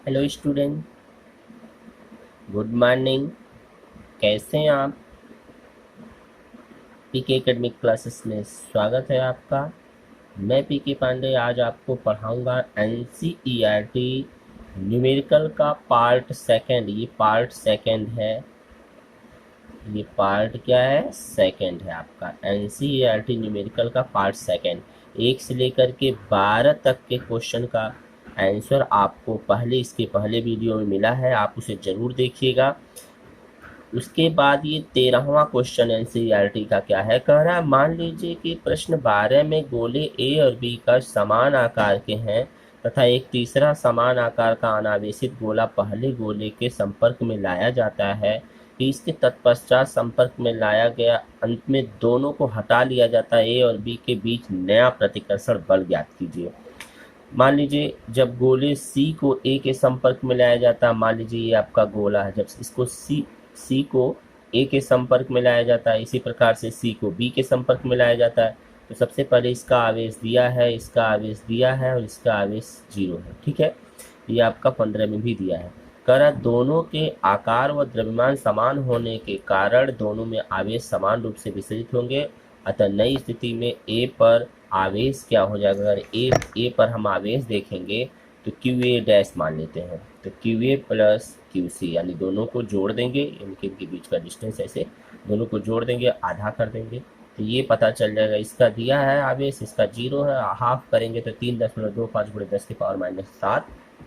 Hello student, good morning. कैसे हैं आप? पीके एकेडमिक क्लासेस में स्वागत है आपका। मैं पीके पांडे आज आपको पढ़ाऊंगा एनसीईआरटी न्यूमेरिकल का पार्ट सेकंड। ये पार्ट सेकंड है। ये पार्ट क्या है? सेकंड है आपका एनसीईआरटी न्यूमेरिकल का पार्ट सेकंड। 1 से लेकर के 12 तक के क्वेश्चन का आंसर आपको इसके पहले वीडियो में मिला है, आप उसे जरूर देखिएगा। उसके बाद ये 13वां क्वेश्चन एनसीईआरटी का क्या है, कह रहा है मान लीजिए कि प्रश्न 12 में गोले ए और बी का समान आकार के हैं तथा एक तीसरा समान आकार का अनावेशित गोला पहले गोले के संपर्क में लाया जाता है कि इसके तत्पश्चात संपर्क में लाया गया अंत में दोनों को हटा लिया जाता है। ए और बी के बीच नया प्रतिकर्षण बल ज्ञात कीजिए। मान लीजिए जब गोले सी को ए के संपर्क में लाया जाता है, मान लीजिए ये आपका गोला है, जब इसको सी को ए के संपर्क में लाया जाता है, इसी प्रकार से सी को बी के संपर्क में लाया जाता है। तो सबसे पहले इसका आवेश दिया है, इसका आवेश दिया है और इसका आवेश 0 है। ठीक है, ये आपका 15 में भी दिया है। कह रहा दोनों के आकार व द्रव्यमान समान होने के कारण दोनों में आवेश समान रूप से विसरित होंगे। अतः नई स्थिति में ए पर आवेश क्या हो जाएगा? अगर ए पर हम आवेश देखेंगे तो क्यू ए डैश मान लेते हैं, तो Q A plus Q C, यानी दोनों को जोड़ देंगे, इनके बीच का डिस्टेंस ऐसे दोनों को जोड़ देंगे, आधा कर देंगे तो ये पता चल जाएगा। इसका दिया है आवेश, इसका 0 है, हाफ करेंगे तो 3.25 × 10⁻⁷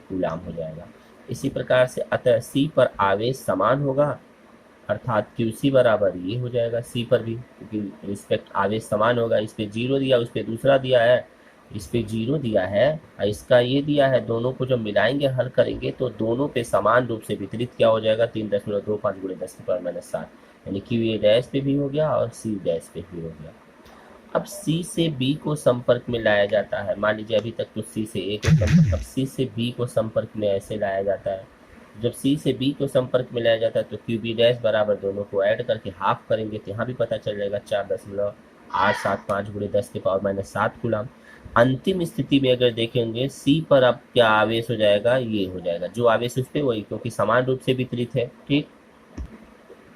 कूलाम हो जाएगा। इसी प्रकार से अतः सी पर आवेश समान होगा, अर्थात क्यू सी बराबर ये हो जाएगा सी पर भी, क्योंकि रिस्पेक्ट आवेश समान होगा। इस पे 0 दिया, उस पे दूसरा दिया है, इस पे 0 दिया है और इसका ये दिया है। दोनों को जब मिलाएंगे, हल करेंगे तो दोनों पे समान रूप से वितरित क्या हो जाएगा? 3.25 × 10⁻⁷, यानी क्यू ए डैश पे भी हो गया और सी डैश पे भी हो गया। अब सी से बी को संपर्क में लाया जाता है। मान लीजिए अभी तक तो सी से ए को संपर्क, अब सी से बी को संपर्क में ऐसे लाया जाता है। जब सी से बी को संपर्क में लाया जाता है तो क्यू बी डैश बराबर, दोनों को ऐड करके हाफ करेंगे तो यहाँ भी पता चल जाएगा 4.875 × 10⁻⁷ कूलाम। अंतिम स्थिति में अगर देखेंगे सी पर अब क्या आवेश हो जाएगा? ये हो जाएगा जो आवेश उस पर वही, क्योंकि समान रूप से वितरित है। ठीक,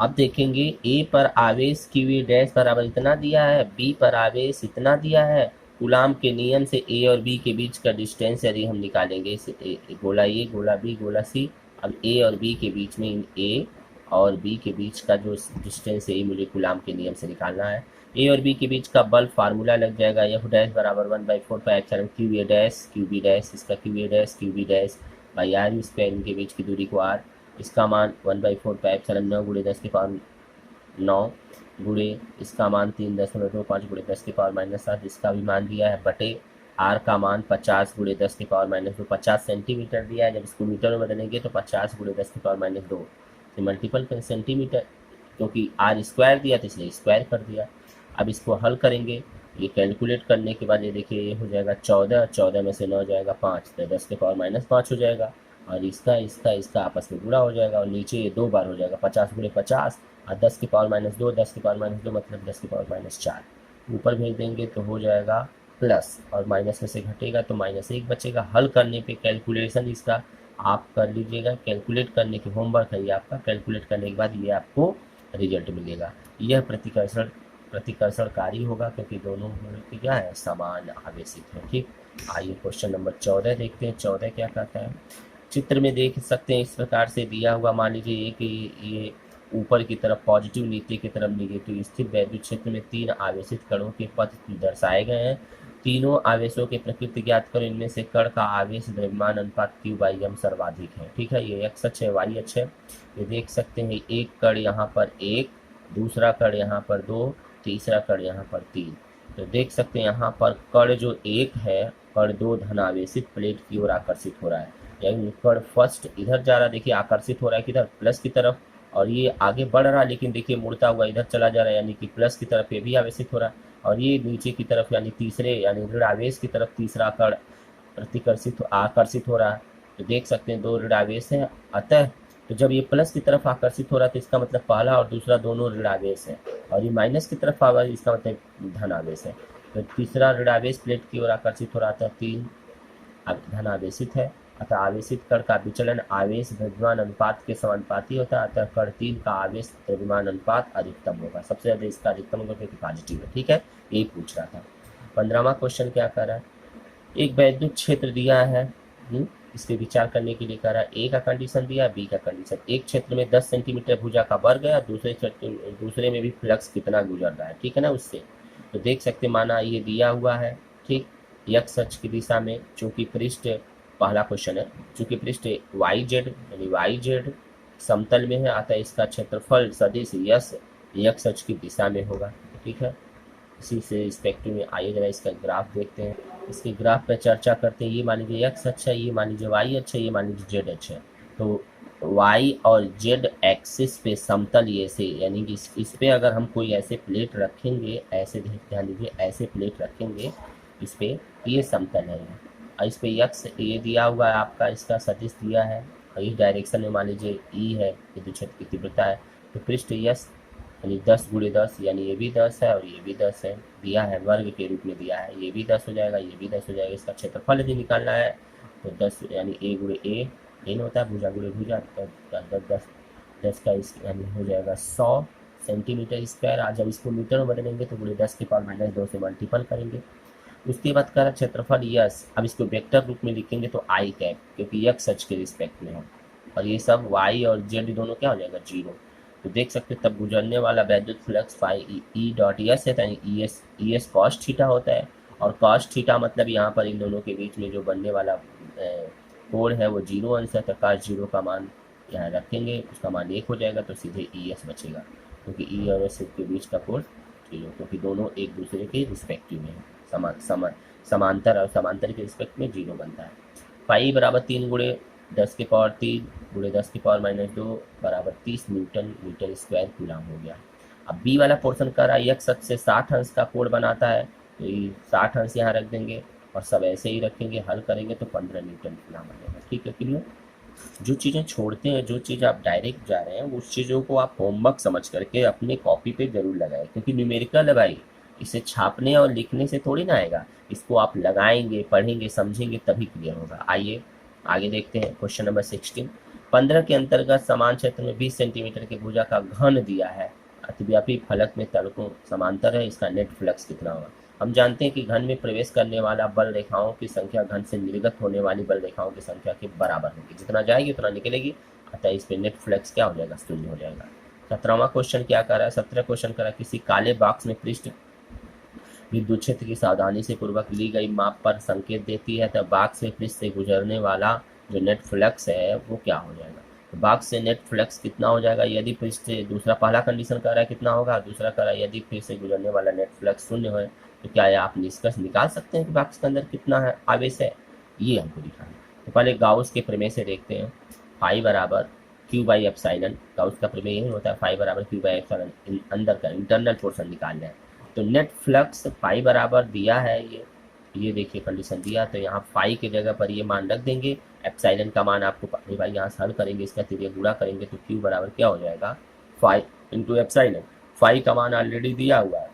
अब देखेंगे ए पर आवेश क्यू ए डैश बराबर इतना दिया है, बी पर आवेश इतना दिया है। कूलाम के नियम से ए और बी के बीच का डिस्टेंस यदि हम निकालेंगे, इसे गोला ए, गोला बी, गोला सी, अब ए और बी के बीच में, ए और बी के बीच का जो डिस्टेंस है ये मुझे कूलाम के नियम से निकालना है। ए और बी के बीच का बल फार्मूला लग जाएगा, एफ डैश बराबर 1/4πε Q A dash Q B dash, इसका Q A dash Q B dash by R square, इनके बीच की दूरी को आर, इसका मान 1/4πε9 × 10⁻9 गुणे इसका मान 3.25 × 10⁻⁷, इसका भी मान दिया है, बटे आर का मान 50 × 10⁻², 50 सेंटीमीटर दिया है। जब इसको मीटर में बदलेंगे तो 50 × 10⁻² से मल्टीपल कर सेंटीमीटर, क्योंकि आर स्क्वायर दिया तो इसलिए स्क्वायर कर दिया। अब इसको हल करेंगे, ये कैलकुलेट करने के बाद ये देखिए ये हो जाएगा 14, 14 में से 9 जाएगा 5, तो 10⁻⁻5 हो जाएगा और इसका आपस में गुणा हो जाएगा और नीचे ये 2 बार हो जाएगा, 50 × 50 और 10⁻², 10⁻² मतलब 10⁻4 ऊपर भेज देंगे तो हो जाएगा प्लस, और माइनस में से घटेगा तो -1 बचेगा। हल करने पे कैलकुलेशन इसका आप कर लीजिएगा, कैलकुलेट करने के होमवर्क है ये आपका, कैलकुलेट करने के बाद ये आपको रिजल्ट मिलेगा। यह प्रतिकर्षणकारी होगा क्योंकि दोनों की क्या है? समान आवेशित है। ठीक, आइए क्वेश्चन नंबर 14 देखते हैं। 14 क्या कहता है? चित्र में देख सकते हैं इस प्रकार से दिया हुआ, मान लीजिए कि ये ऊपर की तरफ पॉजिटिव, नीचे की तरफ निगेटिव स्थित वैद्युत क्षेत्र में 3 आवेशित कणों के पथ दर्शाए गए हैं। तीनों आवेशों के प्रकृति ज्ञात करो, इनमें से कण का आवेश द्रव्यमान अनुपात Q/m सर्वाधिक है। ठीक है, ये x अक्ष है, y अक्ष है। ये देख सकते हैं एक कण यहाँ पर 1, दूसरा कण यहाँ पर 2, तीसरा कण यहाँ पर 3। तो देख सकते हैं यहाँ पर कण जो 1 है, कण 2 धनावेशित प्लेट की ओर आकर्षित हो रहा है, यानी कण फर्स्ट इधर जा रहा है, देखिए आकर्षित हो रहा है किधर? प्लस की तरफ, और ये आगे बढ़ रहा है लेकिन देखिए मुड़ता हुआ इधर चला जा रहा है, यानी कि प्लस की तरफ ये भी आवेशित हो रहा है। और ये नीचे की तरफ यानी तीसरे यानी ऋण आवेश की तरफ तीसरा कण आकर्षित हो रहा है। तो देख सकते हैं 2 ऋण आवेश हैं, अतः तो जब ये प्लस की तरफ आकर्षित हो रहा है तो इसका मतलब पहला और दूसरा दोनों ऋण आवेश है, और ये माइनस की तरफ आवा इसका मतलब धन आवेश है। तो तीसरा ऋण आवेश प्लेट की ओर आकर्षित हो रहा था, 3 अब धन आवेशित है, अतः आवेशित कण का विचलन आवेश द्रव्यमान अनुपात के समानुपाती होता है, अतः कण 3 का आवेश द्रव्यमान अनुपात अधिकतम होगा, सबसे ज्यादा इसका अधिकतम होगा क्योंकि पॉजिटिव है। ठीक है, यही पूछ रहा था। 15वां क्वेश्चन क्या कर रहा है, एक वैद्युत क्षेत्र दिया है, इस पे विचार करने के लिए कह रहा है। ए का कंडीशन दिया है, बी का कंडीशन। एक क्षेत्र में 10 सेंटीमीटर भुजा का वर्ग है, दूसरे में भी फ्लक्स कितना गुजर रहा है, ठीक है ना, उससे तो देख सकते, माना ये दिया हुआ है, ठीक, एक्स अक्ष की दिशा में, चूंकि पृष्ठ, पहला क्वेश्चन है, चूंकि पृष्ठ वाई जेड यानी वाई जेड समतल में है, अतः इसका क्षेत्रफल सदिश यस एक्स अक्ष की दिशा में होगा। ठीक है, इसी से रिस्पेक्टिव में आइए जरा इसका ग्राफ देखते हैं। इसके ग्राफ पर चर्चा करते हैं। ये मान लीजिए एक्स अक्ष है, ये मान लीजिए वाई अक्ष है, ये मान लीजिए जेड अक्ष है। तो वाई और जेड एक्सिस पे समतल ये से, यानी कि इस पे अगर हम कोई ऐसे प्लेट रखेंगे, ऐसे ध्यान दीजिए, ऐसे प्लेट रखेंगे इस पे, ये समतल है, और इस पे यक्स ये दिया हुआ है आपका, इसका सदिश दिया है, और इस डायरेक्शन में मान लीजिए ई है, विद्युत क्षेत्र की तीव्रता है, तो पृष्ठ यस यानी 10 गुणे 10, यानी ये भी 10 है और ये भी 10 है, दिया है, वर्ग के रूप में दिया है, ये भी 10 हो जाएगा, ये भी 10 हो जाएगा। इसका क्षेत्रफल यदि निकालना है तो 10 यानी ए गुणे ए एन होता है, भुजा गुणे भुजा, तो 10 का इस यानी हो जाएगा 100 सेंटीमीटर स्क्वायर। आज जब इसको मीटर में बदलेंगे तो गुणे 10 के पावर माइनस 2 से मल्टीपल करेंगे। उसके बाद का क्षेत्रफल यस, अब इसको वेक्टर रूप में लिखेंगे तो आई कैप, क्योंकि एक्स सच के रिस्पेक्ट में है, और ये सब वाई और जेड दोनों क्या हो जाएगा, जीरो। तो देख सकते तब गुजरने वाला वैद्युत flux phi E dot S है, यानी ई एस कॉस थीटा होता है, और कॉस थीटा मतलब यहाँ पर इन दोनों के बीच में जो बनने वाला कोण है वो जीरो अंश है, तो कॉस जीरो का मान यहाँ रखेंगे, उसका मान 1 हो जाएगा, तो सीधे ई एस बचेगा, क्योंकि ई और एस के बीच का कोण जीरो, क्योंकि दोनों एक दूसरे के रिस्पेक्टिव में है, समांतर, और समांतर के रिस्पेक्ट में जीरो बनता है। पाई बराबर 3 गुणे 10 के पावर 3 गुणे 10 के पावर माइनस 2 बराबर 30 न्यूटन मीटर स्क्वायर कूलम हो गया। अब बी वाला पोर्शन कर रहा है, एक्स अक्ष से 60 अंश का कोण बनाता है, तो ये 60 अंश यहाँ रख देंगे और सब ऐसे ही रखेंगे, हल करेंगे तो 15 न्यूटन कूलम बनेगा। ठीक है, क्लियर। जो चीज़ें छोड़ते हैं, जो चीज़ आप डायरेक्ट जा रहे हैं, उस चीज़ों को आप होमवर्क समझ करके अपने कॉपी पे जरूर लगाएं, क्योंकि न्यूमेरिकल है भाई, इसे छापने और लिखने से थोड़ी ना आएगा, इसको आप लगाएंगे, पढ़ेंगे, समझेंगे, तभी क्लियर होगा। आइए आगे देखते हैं क्वेश्चन नंबर 16। 15 के अंतर्गत समान क्षेत्र में 20 सेंटीमीटर की भुजा का घन दिया है, अतिव्यापी फलक में तलकों समांतर है, इसका नेट फ्लक्स कितना होगा। हम जानते हैं कि घन में प्रवेश करने वाला बल रेखाओं की संख्या घन से निर्गत होने वाली बल रेखाओं की संख्या के बराबर होगी, जितना जाएगी उतना निकलेगी, अतः इस पे नेट फ्लक्स क्या हो जाएगा, शून्य हो जाएगा। 17वां क्वेश्चन क्या कर रहा है, 17 क्वेश्चन कर रहा है, किसी काले बॉक्स में पृष्ठ विद्युत क्षेत्र की सावधानी से पूर्वक ली गई माप पर संकेत देती है, तब बॉक्स से पृष्ठ से गुजरने वाला जो नेट फ्लक्स है वो क्या हो जाएगा। तो बॉक्स से नेट फ्लक्स कितना हो जाएगा, यदि पृष्ठ से, दूसरा पहला कंडीशन कर रहा है कितना होगा, दूसरा कर रहा है यदि पृष्ठ से गुजरने वाला नेट फ्लक्स शून्य है, तो क्या है आप निष्कर्ष निकाल सकते हैं कि बॉक्स के अंदर कितना है आवेश है, ये हमको दिखाना है। तो पहले गाउस के प्रमेय से देखते हैं। फाई बराबर क्यू बाई एप्सिलॉन, गाउस का प्रमेय यही होता है, फाई बराबर क्यू बाई एप्सिलॉन, अंदर का इंटरनल पोर्शन निकालना है। तो नेट फ्लक्स फाई बराबर दिया है, ये देखिए कंडीशन दिया, तो यहाँ फाई की जगह पर ये मान रख देंगे, एप्सिलॉन का मान आपको भाई यहाँ से हल करेंगे, इसका तिरिया गुणा करेंगे, तो क्यू बराबर क्या हो जाएगा, फाई इंटू एप्सिलॉन। फाई का मान ऑलरेडी दिया हुआ है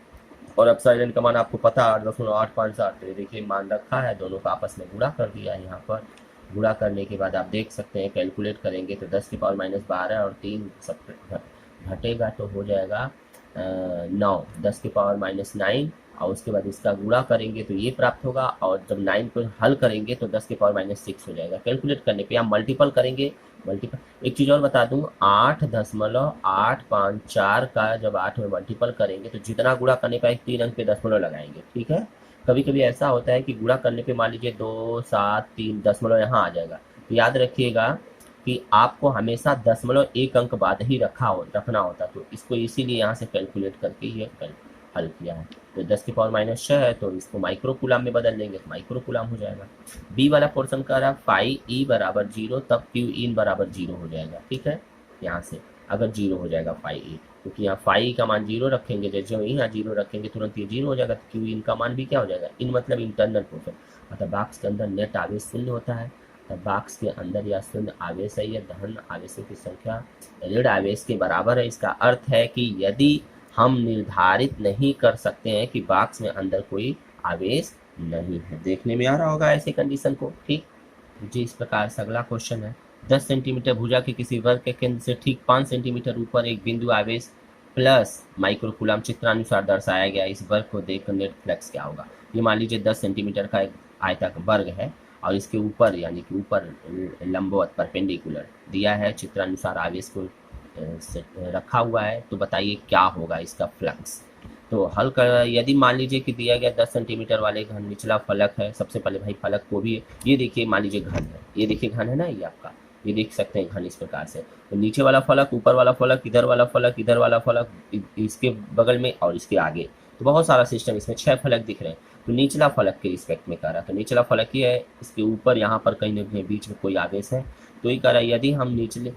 और एप्सिलॉन का मान आपको पता है 8.857, तो देखिए मान रखा है, दोनों का आपस में गुणा कर दिया है। यहाँ पर गुणा करने के बाद आप देख सकते हैं, कैलकुलेट करेंगे तो 10 की पावर माइनस 12 और 3 सब घटेगा तो हो जाएगा 9, 10 की पावर माइनस 9, और उसके बाद इसका गुणा करेंगे तो ये प्राप्त होगा, और जब 9 को हल करेंगे तो 10 की पावर माइनस 6 हो जाएगा। कैलकुलेट करने पे आप मल्टीपल करेंगे, मल्टीपल। एक चीज़ और बता दूं, 8.854 का जब 8 में मल्टीपल करेंगे तो जितना गुणा करने पर 3 अंक पे दशमलव लगाएंगे। ठीक है, कभी कभी ऐसा होता है कि गुणा करने पे मान लीजिए 2 7 3 दशमलव यहाँ आ जाएगा, तो याद रखिएगा कि आपको हमेशा दशमलव 1 अंक बाद ही रखना होता, तो इसको इसीलिए यहाँ से कैलकुलेट करके ये हल किया है। तो 10 की पावर माइनस 6 है, तो इसको माइक्रो कूलम में बदल देंगे तो माइक्रो कूलम हो जाएगा। बी वाला पोर्शन का रहा फाई ई बराबर 0, तब क्यू इन बराबर 0 हो जाएगा। ठीक है, यहाँ से अगर 0 हो जाएगा फाई ई, क्योंकि यहाँ फाई का मान 0 रखेंगे, जैसे यहाँ 0 रखेंगे तुरंत ये 0 हो जाएगा, तो क्यू इन का मान भी क्या हो जाएगा, इन मतलब इंटरनल पोर्शन, मतलब बॉक्स के अंदर नेट आवेश शून्य होता है, तब बॉक्स के अंदर या शून्य आवेश है या धन आवेशों की संख्या ऋण आवेश के बराबर है। इसका अर्थ है कि यदि हम निर्धारित नहीं कर सकते हैं कि बॉक्स में अंदर कोई आवेश नहीं है, देखने में आ रहा होगा ऐसे कंडीशन को। ठीक, जी इस प्रकार से अगला क्वेश्चन है, 10 सेंटीमीटर भुजा के किसी वर्ग के केंद्र से ठीक 5 सेंटीमीटर ऊपर एक बिंदु आवेश प्लस माइक्रोकूलम चित्रानुसार दर्शाया गया, इस वर्ग को देखकर नेट फ्लक्स क्या होगा। ये मान लीजिए 10 सेंटीमीटर का एक आयतक वर्ग है और इसके ऊपर यानी कि ऊपर लंबवत परपेंडिकुलर दिया है, चित्रानुसार आवेश को रखा हुआ है, तो बताइए क्या होगा इसका फ्लक्स। तो हल कर, यदि मान लीजिए कि दिया गया 10 सेंटीमीटर वाले घन निचला फलक है, सबसे पहले भाई फलक को भी, ये देखिए मान लीजिए घन है, ये देखिए घन है ना, ये आपका, ये देख सकते हैं घन इस प्रकार से। तो नीचे वाला फलक, ऊपर वाला फलक, इधर वाला फलक, इधर वाला फलक, इसके बगल में और इसके आगे, तो बहुत सारा सिस्टम, इसमें 6 फलक दिख रहे हैं। तो निचला फलक के रिस्पेक्ट में कह रहा है, तो निचला फलक ये है, इसके ऊपर यहाँ पर कहीं न कहीं बीच में कोई आवेश है, तो ये कह रहा है यदि हम निचले,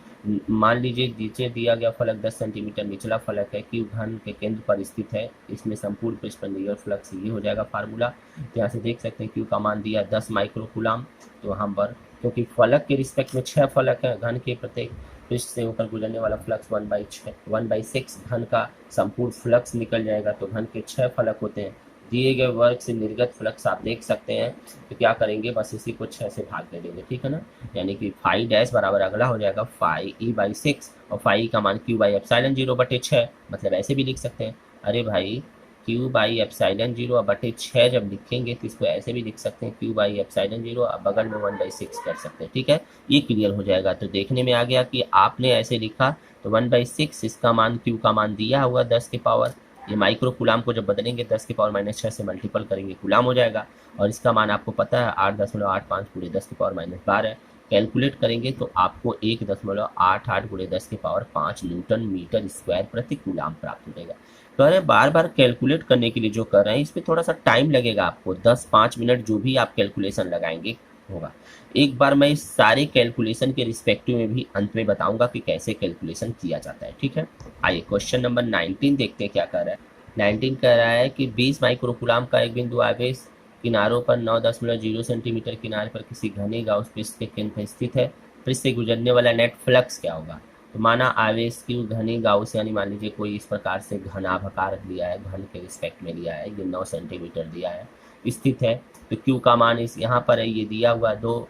मान लीजिए नीचे दिया गया फलक 10 सेंटीमीटर निचला फलक है, क्यू घन के केंद्र पर स्थित है, इसमें संपूर्ण पृष्ठ पर नियर फ्लक्स ये हो जाएगा फार्मूला। तो यहाँ से देख सकते हैं क्यू का मान दिया 10 माइक्रोकूलम, तो यहाँ पर क्योंकि फलक के रिस्पेक्ट में 6 फलक है, घन के प्रत्येक पृष्ठ से होकर गुजरने वाला फ्लक्स 1/6 घन का संपूर्ण फ्लक्स निकल जाएगा, तो घन के 6 फलक होते हैं। दिए गए वर्ग से निर्गत फ्लक्स आप देख सकते हैं, तो क्या करेंगे, बस इसी को 6 से भाग दे देंगे, ठीक है ना। यानी कि फाई डैश बराबर अगला हो जाएगा फाई E/6, और फाई का मान Q/ε0/6, मतलब ऐसे भी लिख सकते हैं, अरे भाई Q/ε0/6 जब लिखेंगे तो इसको ऐसे भी लिख सकते हैं Q/ε0, अब बगल में 1/6 कर सकते हैं, ठीक है। ये क्लियर हो जाएगा। तो देखने में आ गया कि आपने ऐसे लिखा तो 1/6, इसका मान Q का मान दिया हुआ 10 के पावर, ये माइक्रो कुलाम को जब बदलेंगे 10 के पावर -6 से मल्टीपल करेंगे कुलाम हो जाएगा, और इसका मान आपको पता है 8.85 पूरे 10 के पावर -12, कैलकुलेट करेंगे तो आपको 1.88 पूरे 10 के पावर 5 न्यूटन मीटर स्क्वायर प्रति कुलाम प्राप्त हो जाएगा। कह रहे हैं बार बार कैलकुलेट करने के लिए जो कर रहे हैं, इस पर थोड़ा सा टाइम लगेगा आपको, 10-5 मिनट जो भी आप कैलकुलेशन लगाएंगे होगा। एक बार मैं इस सारे कैलकुलेशन के रिस्पेक्टिव में भी अंत में बताऊंगा कि कैसे कैलकुलेशन किया जाता है, ठीक है। आइए क्वेश्चन नंबर 19 देखते हैं क्या कर रहा है। 19 कह रहा है कि 20 माइक्रोकूलम का एक बिंदु आवेश किनारों पर 9.0 सेंटीमीटर किनारे पर किसी घने गाउस पृष्ठ के केंद्र पर स्थित है, पृष्ठ से गुजरने वाला नेट फ्लक्स क्या होगा। तो माना आवेश की घनी गाउस, यानी मान लीजिए कोई इस प्रकार से घनाभाकार लिया है, घन के रिस्पेक्ट में लिया है, ये 9 सेंटीमीटर दिया है, स्थित है, तो क्यू का मान इस यहाँ पर है, ये दिया हुआ 2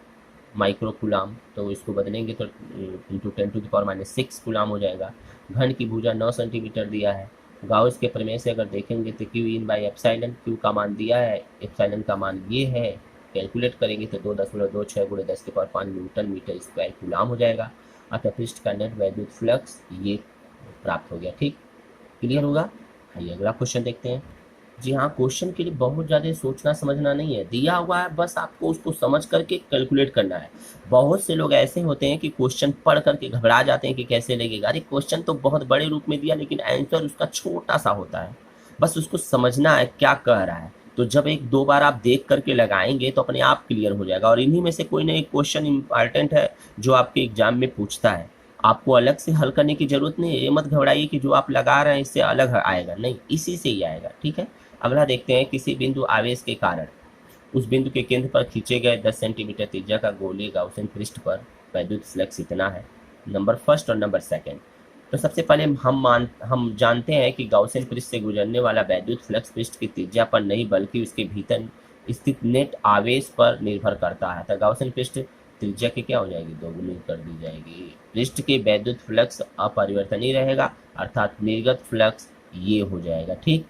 माइक्रोकूलम, तो इसको बदलेंगे तो इंटू 10⁻⁶ कूलम हो जाएगा। घन की भुजा 9 सेंटीमीटर दिया है, गाउस के प्रमेय से अगर देखेंगे तो Q/ε, क्यू का मान दिया है, एप्सिलॉन का मान ये है, कैलकुलेट करेंगे तो 2.26 गुणे 10 के power 5 newton metre square coulomb हो जाएगा। अतः पृष्ठ का नेट वैद्युत फ्लक्स ये प्राप्त हो गया, ठीक, क्लियर होगा। आइए अगला क्वेश्चन देखते हैं। जी हाँ, क्वेश्चन के लिए बहुत ज़्यादा सोचना समझना नहीं है, दिया हुआ है, बस आपको उसको समझ करके कैलकुलेट करना है। बहुत से लोग ऐसे होते हैं कि क्वेश्चन पढ़ करके घबरा जाते हैं कि कैसे लगेगा, अरे क्वेश्चन तो बहुत बड़े रूप में दिया लेकिन आंसर उसका छोटा सा होता है, बस उसको समझना है क्या कह रहा है। तो जब 1-2 बार आप देख करके लगाएंगे तो अपने आप क्लियर हो जाएगा। और इन्हीं में से कोई ना एक क्वेश्चन इंपॉर्टेंट है जो आपके एग्जाम में पूछता है, आपको अलग से हल करने की जरूरत नहीं है। ये मत घबराइए कि जो आप लगा रहे हैं इससे अलग आएगा, नहीं, इसी से ही आएगा, ठीक है। अगला देखते हैं, किसी बिंदु आवेश के कारण उस बिंदु के केंद्र पर खींचे गए 10 सेंटीमीटर त्रिज्या का गोलीय गाउसियन पृष्ठ पर वैद्युत फ्लक्स इतना है। नंबर फर्स्ट और नंबर सेकंड। तो सबसे पहले हम जानते हैं कि गाउसियन पृष्ठ से गुजरने वाला वैद्युत फ्लक्स पृष्ठ की त्रिज्या पर नहीं बल्कि उसके भीतर स्थित नेट आवेश पर निर्भर करता है। तो गाउसियन पृष्ठ त्रिज्या की क्या हो जाएगी, दोगुनी कर दी जाएगी। पृष्ठ के वैद्युत फ्लक्स अपरिवर्तनीय रहेगा, अर्थात निर्गत फ्लक्स ये हो जाएगा, ठीक,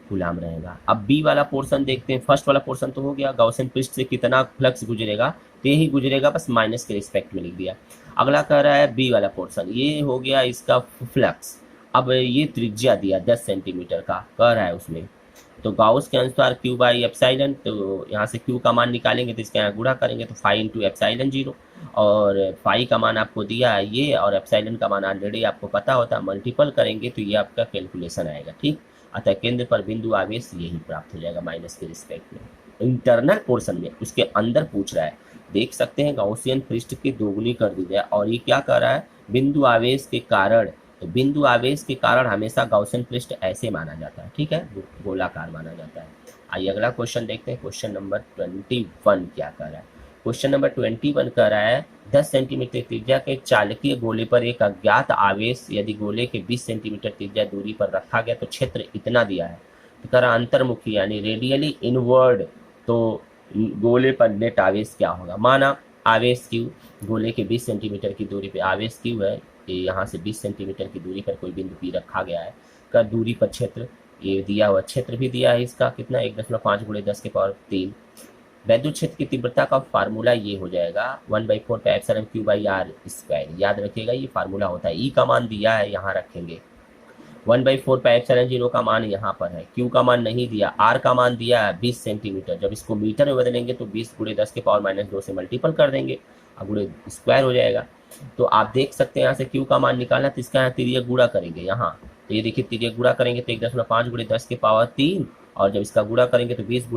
गुलाम रहेगा। अब बी वाला पोर्शन देखते हैं। फर्स्ट वाला पोर्शन तो हो गया, गाउसियन पृष्ठ से कितना फ्लक्स गुजरेगा, तो यही गुजरेगा, बस माइनस के रिस्पेक्ट में लिख दिया। अगला कह रहा है बी वाला पोर्शन, ये हो गया इसका फ्लक्स। अब ये त्रिज्या दिया 10 सेंटीमीटर का कह रहा है उसमें, तो गाउस के अनुसार Q/ε, तो यहाँ से Q का मान निकालेंगे तो इसके यहाँ गुणा करेंगे तो फाई × ε0, और फाई का मान आपको दिया है ये, और एप्सिलॉन का मान ऑलरेडी आपको पता होता है, मल्टीपल करेंगे तो ये आपका कैलकुलेशन आएगा, ठीक। अतः केंद्र पर बिंदु आवेश यही प्राप्त हो जाएगा माइनस के रिस्पेक्ट में। इंटरनल पोर्शन में उसके अंदर पूछ रहा है, देख सकते हैं गाउसियन पृष्ठ की दोगुनी कर दी जाए, और ये क्या कर रहा है, बिंदु आवेश के कारण। तो बिंदु आवेश के कारण हमेशा गाउसियन पृष्ठ ऐसे माना जाता है, ठीक है, गोलाकार माना जाता है। आइए अगला क्वेश्चन देखते हैं। क्वेश्चन नंबर 21 क्या कर रहा है। क्वेश्चन नंबर 21 कह रहा है 10 सेंटीमीटर त्रिज्या के चालकीय गोले पर एक अज्ञात आवेश यदि गोले के 20 सेंटीमीटर त्रिज्या दूरी पर रखा गया तो क्षेत्र इतना दिया है। तो कह रहा अंतर्मुखी यानी रेडियली इनवर्ड, तो गोले पर नेट आवेश क्या होगा। माना आवेश Q गोले के 20 सेंटीमीटर की दूरी पे आवेश Q है, ये यहाँ से 20 सेंटीमीटर की दूरी पर कोई बिंदु P रखा गया है, का दूरी पर क्षेत्र, ये दिया हुआ क्षेत्र भी दिया है इसका कितना 1.5 गुणे 10 के पावर 3। वैद्युत क्षेत्र की तीव्रता का फार्मूला ये हो जाएगा 1/4 pi epsilon Q by R square, याद रखिएगा ये फार्मूला होता है। ई का मान दिया है यहाँ रखेंगे, 1/4 पाई एप्सिलॉन 0 का मान यहाँ पर है, Q का मान नहीं दिया, R का मान दिया है 20 सेंटीमीटर, जब इसको मीटर में बदलेंगे तो 20 गुणे 10 के पावर -2 से मल्टीपल कर देंगे और गुणे स्क्वायर हो जाएगा। तो आप देख सकते हैं यहाँ से Q का मान निकालना, तो इसका यहाँ तिर्यक गुणा करेंगे यहाँ, तो ये देखिए तिर्यक गुणा करेंगे तो 1.5 गुणे 10 के पावर 3, और जब इसका गुणा करेंगे तो 20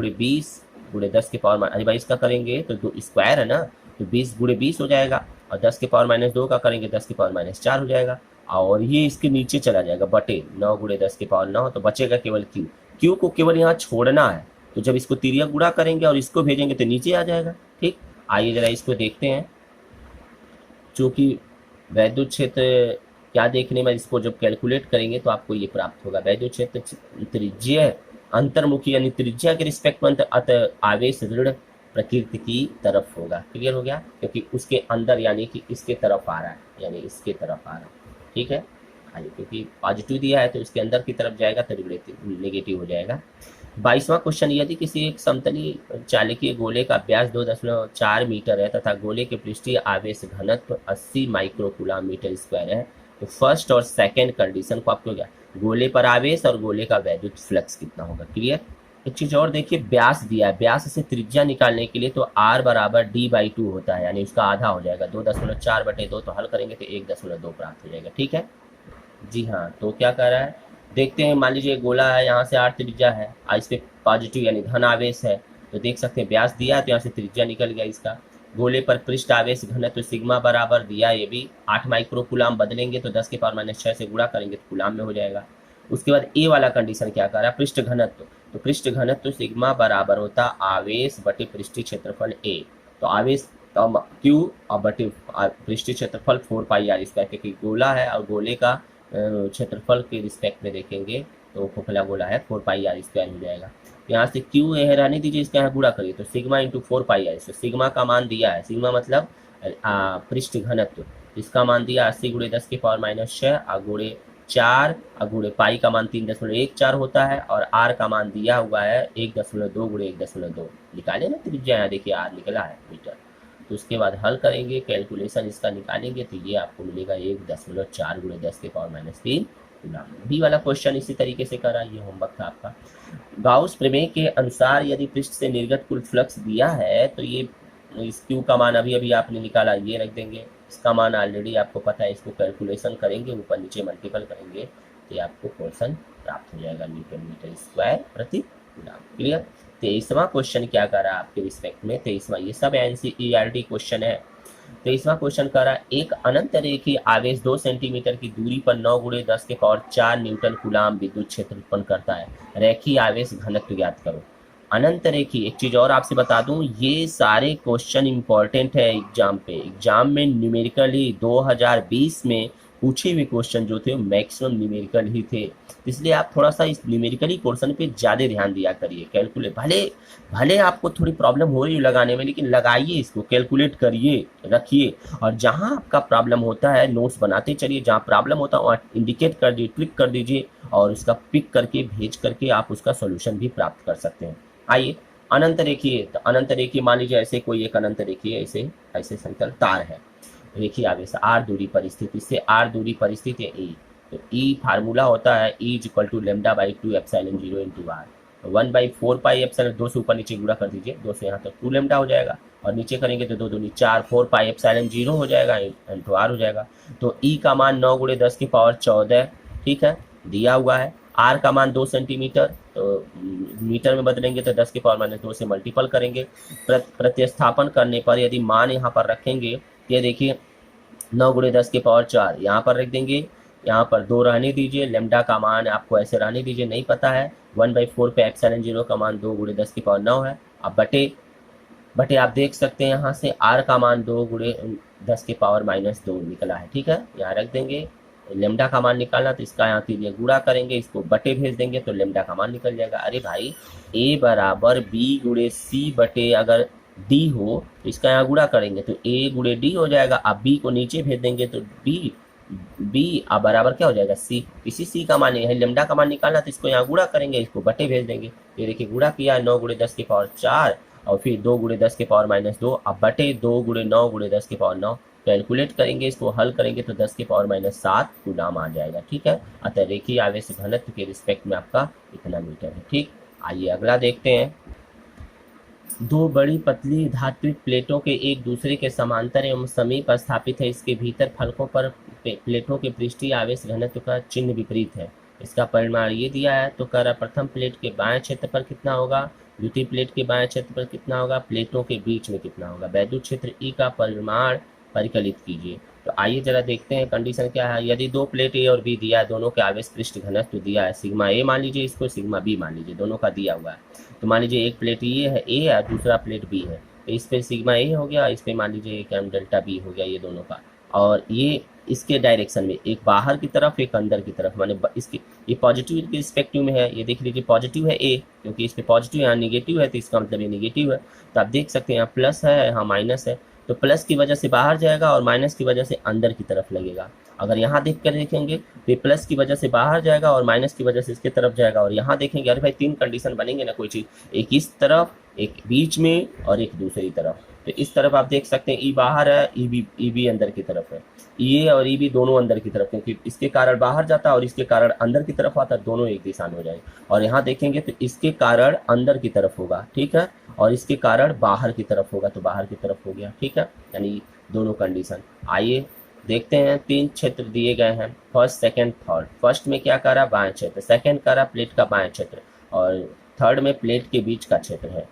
गुणे 10 के पावर, अरे भाई इसका करेंगे तो स्क्वायर है ना, तो 20 गुणे 20 हो जाएगा, और 10 के पावर -2 का करेंगे 10 के पावर -4 हो जाएगा, और ये इसके नीचे चला जाएगा बटे 9 गुणे 10 के पावर 9, तो बचेगा केवल Q। Q को केवल यहाँ छोड़ना है, तो जब इसको तिर्यक गुणा करेंगे और इसको भेजेंगे तो नीचे आ जाएगा। ठीक, आइए जरा इसको देखते हैं। चूँकि वैद्युत क्षेत्र क्या देखने में, इसको जब कैलकुलेट करेंगे तो आपको ये प्राप्त होगा। वैद्युत क्षेत्र त्रिज्य अंतर्मुखी यानी त्रिज्या के रिस्पेक्ट में अतः आवेश ऋण प्रकृति की तरफ होगा। क्लियर हो गया, क्योंकि उसके अंदर यानी कि इसके तरफ आ रहा है, यानी इसके तरफ आ रहा है। ठीक है, आइए, क्योंकि पॉजिटिव दिया है तो इसके अंदर की तरफ जाएगा तो नेगेटिव हो जाएगा। 22वां क्वेश्चन, यदि किसी एक समतली चालकीय गोले का व्यास 2.4 मीटर है तथा गोले के पृष्ठीय आवेश घनत्व 80 माइक्रोकूलम मीटर स्क्वायर है, तो फर्स्ट और सेकंड कंडीशन को आपको क्या, गोले पर आवेश और गोले का वैद्युत फ्लक्स कितना होगा। क्लियर। एक चीज और देखिए, व्यास दिया है, व्यास से त्रिज्या निकालने के लिए तो r बराबर d/2 होता है, यानी उसका आधा हो जाएगा, 2.4/2, तो हल करेंगे तो 1.2 प्राप्त हो जाएगा। ठीक है जी हाँ, तो क्या कह रहा है देखते हैं। मान लीजिए गोला है, यहाँ से r त्रिज्या है, इस पे पॉजिटिव यानी धन आवेश है, तो देख सकते हैं व्यास दिया है तो यहाँ से त्रिज्या निकल गया इसका। गोले पर पृष्ठ आवेश घनत्व तो सिग्मा बराबर दिया, ये भी 8 माइक्रोकूलम, बदलेंगे तो 10 के पावर -6 से गुणा करेंगे तो कूलम में हो जाएगा। उसके बाद ए वाला कंडीशन क्या कर रहा है, पृष्ठ घनत्व, तो पृष्ठ घनत्व सिग्मा बराबर होता आवेश बटे पृष्ठीय क्षेत्रफल ए, तो आवेश Q और बटे पृष्ठीय क्षेत्रफल 4 पाई r स्क्वायर, क्योंकि गोला है और गोले का क्षेत्रफल के रिस्पेक्ट में देखेंगे तो खोखला गोला है, 4 पाई r स्क्वायर हो जाएगा। यहाँ से Q रहने दीजिए, इसका यहाँ गुणा करिए तो सिग्मा इंटू 4 पाई r, तो सिग्मा का मान दिया है, सिग्मा मतलब पृष्ठ घनत्व, इसका मान दिया 80 गुणे 10 के पावर -6 और गुणे 4 और गुणे पाई का मान 3.14 होता है, और r का मान दिया हुआ है 1.2 गुणे 1.2, निकाले ना त्रिज्या, यहाँ देखिए r निकला है मीटर। तो उसके बाद हल करेंगे, कैलकुलेशन इसका निकालेंगे तो ये आपको मिलेगा 1.4 गुणे 10 के पावर -3 कूलम। बी वाला क्वेश्चन इसी तरीके से करा, ये होमवर्क था आपका। गाउस प्रमेय के अनुसार यदि पृष्ठ से निर्गत कुल फ्लक्स दिया है तो ये इस Q का मान अभी आपने निकाला, ये रख देंगे, इसका मान ऑलरेडी आपको पता है, इसको कैलकुलेशन करेंगे, ऊपर नीचे मल्टीपल करेंगे तो आपको क्वेश्चन प्राप्त हो जाएगा, न्यूटन मीटर स्क्वायर प्रति कूलम। क्लियर। 23वां क्वेश्चन क्या कर रहा है आपके रिस्पेक्ट में, 23वां, ये सब NCERT क्वेश्चन है। 23वां क्वेश्चन कर रहा है, एक अनंत रेखीय आवेश 2 सेंटीमीटर की दूरी पर 9 गुणे 10 के पावर 4 न्यूटन कूलम विद्युत क्षेत्र उत्पन्न करता है, रेखीय आवेश घनत्व ज्ञात करो। अनंत रेखीय, एक चीज और आपसे बता दूं, ये सारे क्वेश्चन इंपॉर्टेंट है एग्जाम पे, एग्जाम में न्यूमेरिकली 2020 में पूछे हुए क्वेश्चन जो थे मैक्सिमम न्यूमेरिकल ही थे, इसलिए आप थोड़ा सा इस न्यूमेरिकली पोर्शन पे ज़्यादा ध्यान दिया करिए। कैलकुलेट भले आपको थोड़ी प्रॉब्लम हो रही है लगाने में, लेकिन लगाइए इसको, कैलकुलेट करिए, रखिए, और जहाँ आपका प्रॉब्लम होता है नोट्स बनाते चलिए, जहाँ प्रॉब्लम होता है वहाँ इंडिकेट कर दीजिए, क्लिक कर दीजिए, और उसका पिक करके भेज करके आप उसका सोल्यूशन भी प्राप्त कर सकते हैं। आइए अनंत रेखीय, तो अनंत रेखीय मान लीजिए ऐसे कोई एक अनंत रेखीय ऐसे समतल तार है, रेखीय आवेश r दूरी पर स्थित, इससे r दूरी पर स्थित है E, तो E फार्मूला होता है E = λ/2 epsilon 0 into r, 1/4 pi epsilon, 2 से ऊपर नीचे गुणा कर दीजिए, 2 से यहाँ तक 2 लैम्डा हो जाएगा, और नीचे करेंगे तो 2 दूनी 4, 4 पाई एप्सिलॉन 0 हो जाएगा इंटू r हो जाएगा। तो E का मान 9 गुणे 10 की पावर 14, ठीक है, दिया हुआ है। r का मान 2 सेंटीमीटर, तो मीटर में बदलेंगे तो 10 की पावर -2 से मल्टीपल करेंगे। प्रतिस्थापन करने पर यदि मान यहाँ पर रखेंगे, ये देखिए 9 गुणे 10 की पावर 4 यहाँ पर रख देंगे, यहाँ पर 2 रहने दीजिए, लेमडा का मान आपको ऐसे रहने दीजिए, नहीं पता है, 1/4 पे एप्सिलॉन 0 का मान 2 गुणे 10 की पावर 9 है। अब बटे आप देख सकते हैं यहाँ से r का मान 2 गुणे 10 की पावर -2 निकला है, ठीक है, यहाँ रख देंगे। लेमडा का मान निकालना तो इसका यहाँ तीन गुणा करेंगे, इसको बटे भेज देंगे तो लेमडा का मान निकल जाएगा। अरे भाई A बराबर B गुणे C बटे, अगर डी हो तो इसका यहाँ गुणा करेंगे तो ए गुणे डी हो जाएगा। अब बी को नीचे भेज देंगे तो डी बी अब बराबर क्या हो जाएगा सी। इसी सी का मान है लेमडा का मान निकालना तो इसको यहाँ गुणा करेंगे, इसको बटे भेज देंगे। ये देखिए गुणा किया 9 गुणे 10 की पावर 4 और फिर 2 गुणे 10 की पावर -2 अब बटे 2 गुणे 9 गुणे 10 की पावर 9। कैलकुलेट करेंगे, इसको हल करेंगे तो 10 की पावर -7 गुणाम आ जाएगा। ठीक है, अतः रेखीय आवेश घनत्व के रिस्पेक्ट में आपका इतना मीटर है। ठीक, आइए अगला देखते हैं। दो बड़ी पतली धात्विक प्लेटों के एक दूसरे के समांतर एवं समीप स्थापित है। इसके भीतर फलकों पर प्लेटों के पृष्ठीय आवेश घनत्व का चिन्ह विपरीत है। इसका परिमाण ये दिया है तो कह रहा प्रथम प्लेट के बाएं क्षेत्र पर कितना होगा, द्वितीय प्लेट के बाएं क्षेत्र पर कितना होगा, प्लेटों के बीच में कितना होगा। वैद्युत क्षेत्र ई का परिमाण परिकलित कीजिए। तो आइए जरा देखते हैं कंडीशन क्या है। यदि दो प्लेट ए और बी दिया है, दोनों के आवेश पृष्ठ घनत्व दिया है, सिग्मा ए मान लीजिए, इसको सिग्मा बी मान लीजिए, दोनों का दिया हुआ है। तो मान लीजिए एक प्लेट ये है ए है, दूसरा प्लेट बी है, तो इस पे सिग्मा ए हो गया, इस पे मान लीजिए क्या डेल्टा बी हो गया, ये दोनों का। और ये इसके डायरेक्शन में एक बाहर की तरफ एक अंदर की तरफ, माने इसकी ये पॉजिटिव के रिस्पेक्टिव में है। ये देख लीजिए पॉजिटिव है ए, क्योंकि इस पे पॉजिटिव यहाँ निगेटिव है तो इसका मतलब ये निगेटिव है। तो आप देख सकते हैं यहाँ प्लस है यहाँ माइनस है, तो प्लस की वजह से बाहर जाएगा और माइनस की वजह से अंदर की तरफ लगेगा। अगर यहाँ देख कर देखेंगे तो प्लस की वजह से बाहर जाएगा और माइनस की वजह से इसके तरफ जाएगा। और यहाँ देखेंगे अरे भाई तीन कंडीशन बनेंगे ना कोई चीज़, एक इस तरफ, एक बीच में और एक दूसरी तरफ। तो इस तरफ आप देख सकते हैं ई बाहर है, ई बी अंदर की तरफ है, ई और ई बी दोनों अंदर की तरफ, क्योंकि इसके कारण बाहर जाता है और इसके कारण अंदर की तरफ आता है, दोनों एक दिशा में हो जाएंगे। और यहाँ देखेंगे तो इसके कारण अंदर की तरफ होगा, ठीक है, और इसके कारण बाहर की तरफ होगा, तो बाहर की तरफ हो गया। ठीक है, यानी दोनों कंडीशन। आइए देखते हैं, तीन क्षेत्र दिए गए हैं, फर्स्ट सेकंड थर्ड। फर्स्ट में क्या कर रहा बाएं क्षेत्र, सेकंड कर रहा प्लेट का बाएं क्षेत्र, और थर्ड में प्लेट के बीच का क्षेत्र है।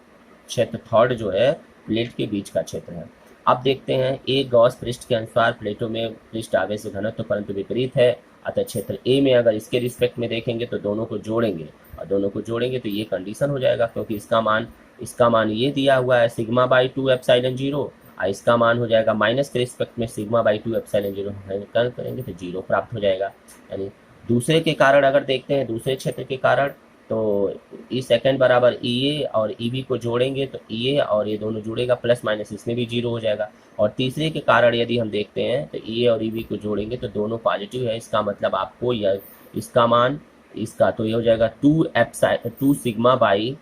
क्षेत्र थर्ड जो है प्लेट के बीच का क्षेत्र है। अब देखते हैं, एक गॉस पृष्ठ के अनुसार प्लेटों में पृष्ठ आवेश घनत्व परंतु विपरीत है, अतः क्षेत्र ए में अगर इसके रिस्पेक्ट में देखेंगे तो दोनों को जोड़ेंगे, और दोनों को जोड़ेंगे तो ये कंडीशन हो जाएगा, क्योंकि इसका मान ये दिया हुआ है सिग्मा बाई 2 एप्सिलॉन 0, और इसका मान हो जाएगा माइनस के रिस्पेक्ट में सिग्मा बाई 2 एप्सिलॉन 0। कल करेंगे तो 0 प्राप्त हो जाएगा। यानी दूसरे के कारण अगर देखते हैं, दूसरे क्षेत्र के कारण, तो ई सेकंड बराबर ई ए और ई बी को जोड़ेंगे तो ई ए और ये दोनों जुड़ेगा, प्लस माइनस इसमें भी 0 हो जाएगा। और तीसरे के कारण यदि हम देखते हैं तो ई ए और ई बी को जोड़ेंगे तो दोनों पॉजिटिव है। इसका मतलब आपको यह इसका मान इसका तो ये हो जाएगा 2 सिग्मा बाई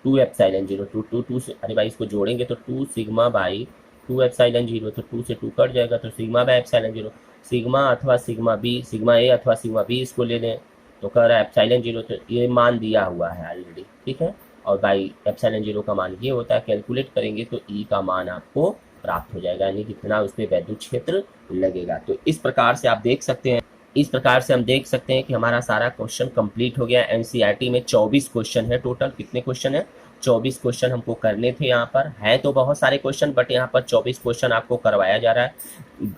2 एप्सिलॉन 0, टू अरे भाई इसको जोड़ेंगे तो 2 सिग्मा बाई 2 एप्सिलॉन 0, तो 2 से 2 कट जाएगा, तो सिग्मा बाई एप्सिलॉन 0, सिग्मा अथवा सिग्मा बी, सिग्मा ए अथवा सिग्मा बी इसको ले लें तो कह रहा है एप्सिलॉन 0, तो ये मान दिया हुआ है ऑलरेडी। ठीक है, और बाई एप्सिलॉन 0 का मान ये होता है, कैलकुलेट करेंगे तो ई का मान आपको प्राप्त हो जाएगा, यानी कितना उसमें वैद्युत क्षेत्र लगेगा। तो इस प्रकार से आप देख सकते हैं, इस प्रकार से हम देख सकते हैं कि हमारा सारा क्वेश्चन कंप्लीट हो गया। एनसीईआरटी में 24 क्वेश्चन है टोटल। कितने क्वेश्चन है? 24 क्वेश्चन हमको करने थे। यहाँ पर है तो बहुत सारे क्वेश्चन, बट यहाँ पर 24 क्वेश्चन आपको करवाया जा रहा है।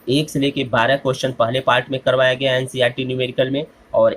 1 से लेके 12 क्वेश्चन पहले पार्ट में करवाया गया एनसीईआरटी न्यूमेरिकल में, और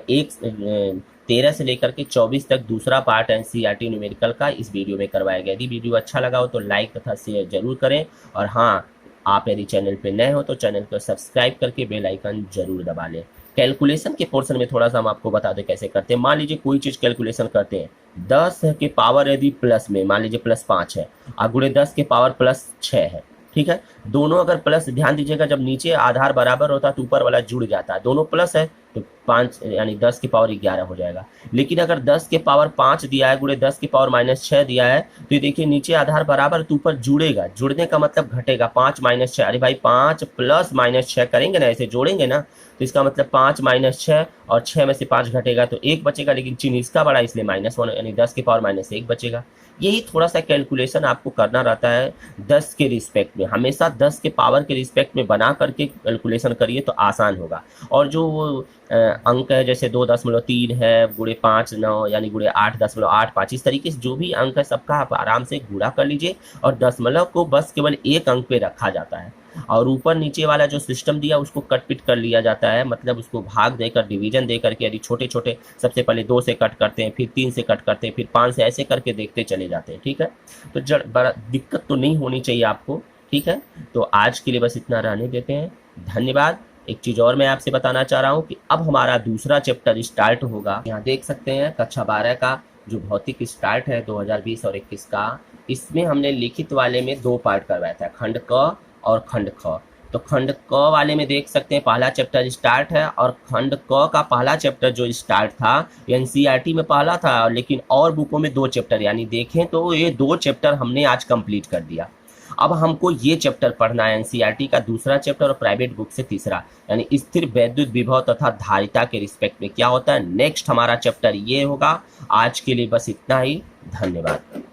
13 से लेकर के 24 तक दूसरा पार्ट एनसीईआरटी न्यूमेरिकल का इस वीडियो में करवाया गया। यदि वीडियो अच्छा लगा हो तो लाइक तथा शेयर जरूर करें, और हाँ, आप यदि चैनल पे नए हो तो चैनल को सब्सक्राइब करके बेल आइकन जरूर दबा लें। कैलकुलेशन के पोर्शन में थोड़ा सा हम आपको बता दें कैसे करते हैं। मान लीजिए कोई चीज़ कैलकुलेशन करते हैं, 10 के पावर यदि प्लस में मान लीजिए +5 है, और गुणे 10 के पावर +6 है। ठीक है, दोनों अगर प्लस, ध्यान दीजिएगा जब नीचे आधार बराबर होता है तो ऊपर वाला जुड़ जाता है, दोनों प्लस है तो 5 यानी 10 की पावर 11 हो जाएगा। लेकिन अगर 10 के पावर 5 दिया है, गुणे 10 की पावर -6 दिया है, तो ये देखिए नीचे आधार बराबर तो ऊपर जुड़ेगा, जुड़ने का मतलब घटेगा 5 - 6। अरे भाई 5 + -6 करेंगे ना, ऐसे जोड़ेंगे ना, तो इसका मतलब 5 - 6 और 6 में से 5 घटेगा तो 1 बचेगा, लेकिन चिन्ह इसका बड़ा इसलिए -1 यानी 10 की पावर -1 बचेगा। यही थोड़ा सा कैलकुलेशन आपको करना रहता है 10 के रिस्पेक्ट में, हमेशा 10 के पावर के रिस्पेक्ट में बना करके कैलकुलेशन करिए तो आसान होगा। और जो वो अंक है जैसे 2.3 है, गुणे 5 9 यानी गुणे 8.85, इस तरीके से जो भी अंक है सबका आप आराम से गुणा कर लीजिए, और दशमलव को बस केवल एक अंक पे रखा जाता है, और ऊपर नीचे वाला जो सिस्टम दिया उसको कट पिट कर लिया जाता है, मतलब उसको भाग देकर डिवीजन देकर के, यदि छोटे छोटे सबसे पहले 2 से कट करते हैं, फिर 3 से कट करते हैं, फिर 5 से, ऐसे करके देखते चले जाते हैं। ठीक है, तो बड़ा दिक्कत तो नहीं होनी चाहिए आपको। ठीक है, तो आज के लिए बस इतना रहने देते हैं, धन्यवाद। एक चीज़ और मैं आपसे बताना चाह रहा हूँ कि अब हमारा दूसरा चैप्टर स्टार्ट होगा। यहाँ देख सकते हैं कक्षा 12 का जो भौतिक स्टार्ट है 2020 और 21 का, इसमें हमने लिखित वाले में 2 पार्ट करवाया था, खंड क और खंड ख। तो खंड क वाले में देख सकते हैं पहला चैप्टर स्टार्ट है, और खंड क का पहला चैप्टर जो स्टार्ट था एनसीईआरटी में पहला था, लेकिन और बुकों में 2 चैप्टर, यानी देखें तो ये 2 चैप्टर हमने आज कंप्लीट कर दिया। अब हमको ये चैप्टर पढ़ना है, एनसीईआरटी का दूसरा चैप्टर और प्राइवेट बुक से तीसरा, यानी स्थिर वैद्युत विभव तथा धारिता के रिस्पेक्ट में क्या होता है। नेक्स्ट हमारा चैप्टर ये होगा। आज के लिए बस इतना ही, धन्यवाद।